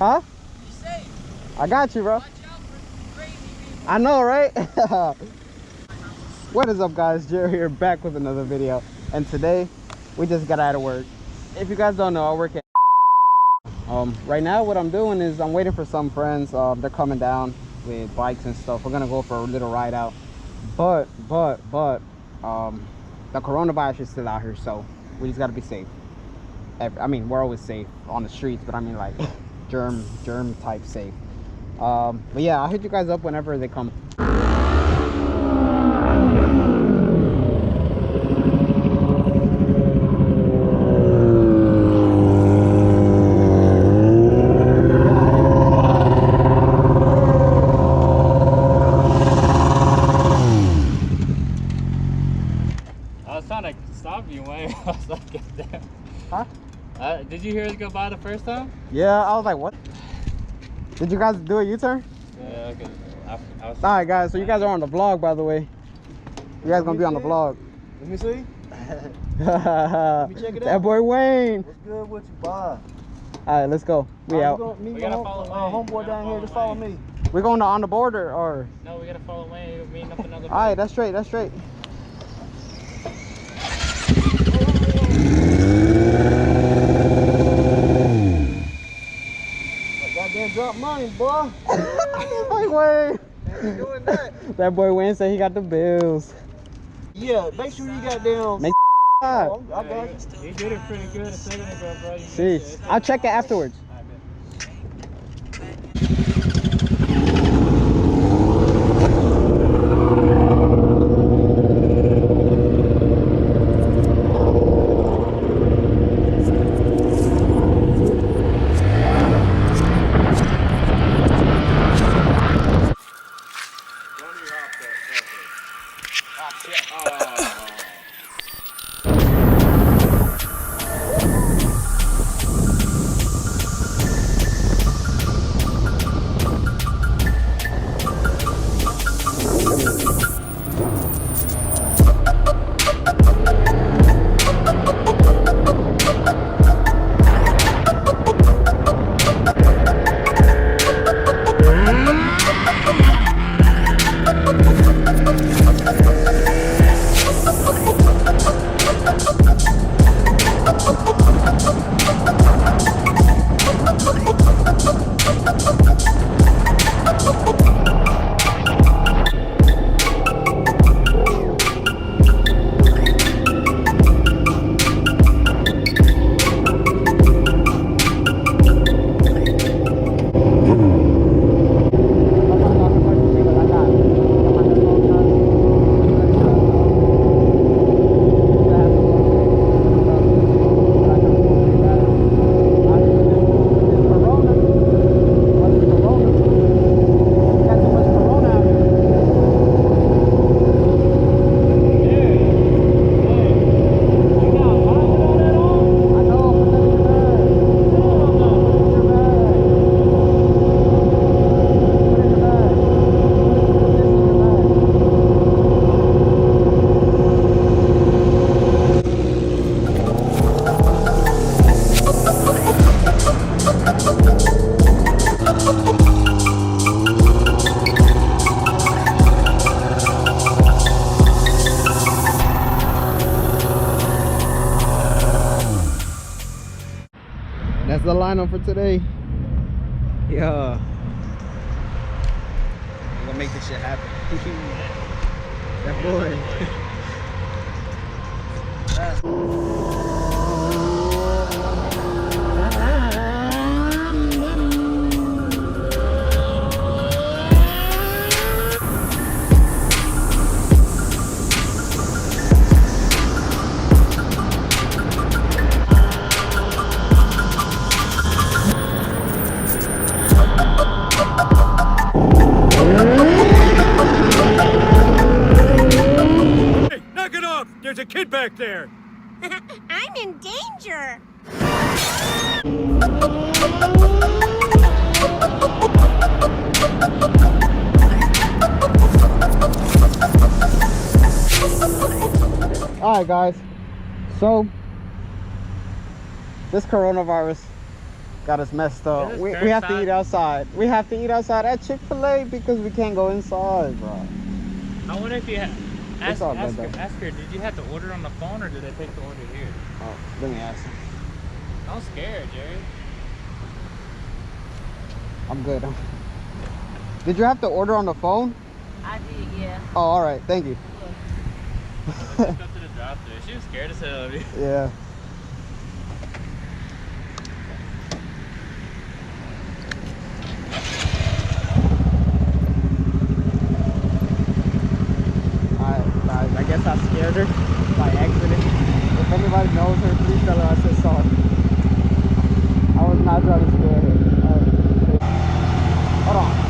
Huh? Be safe. I got you, bro. Watch out for crazy people. I know, right? What is up, guys? Jerry here, back with another video. And today, we just got out of work. If you guys don't know, I work at right now what I'm doing is I'm waiting for some friends. They're coming down with bikes and stuff. We're gonna go for a little ride out. But the coronavirus is still out here, so we just gotta be safe. I mean, we're always safe on the streets, but I mean like germ type safe. But yeah, I'll hit you guys up whenever they come. I was trying to stop you, Wayne. I was like, get down. Huh? Did you hear us go by the first time? Yeah, I was like, what? Did you guys do a U-turn? Yeah, okay. I was Alright guys, so you guys are on the vlog, by the way. You guys gonna be on the vlog. Let me see. Let me check it out. That boy Wayne. What's good with you? Bye. Alright, let's go. We out. We gotta follow Wayne. Homeboy down here, just follow me. We're going to on the border or? No, we gotta follow Wayne. We're meeting up another. Alright, that's straight, that's straight. Goddamn drop money, boy. Hey Wayne. Ain't doing that. That boy Wayne said he got the bills. Yeah, make sure you got down. Make I got you. He did it pretty good a second ago, bro. See, I'll check it afterwards. That's the lineup for today. Yeah. We're gonna make this shit happen. That boy. There's a kid back there! I'm in danger! Alright guys, so this coronavirus Got us messed up. Is this We have to curbside? eat outside. We have to eat outside at Chick-fil-A because we can't go inside, bro. I wonder if you had. It's all good, though. Ask her, did you have to order on the phone or did they take the order here? Oh, let me ask. I'm scared, Jerry. I'm good. Did you have to order on the phone? I did, yeah. Oh, all right. Thank you. Let's go to the drive-thru. She was scared as hell of you. Yeah. Alright, guys. I guess I scared her by accident. If anybody knows her, please tell her I said sorry. I was not trying to scare her. Hold on.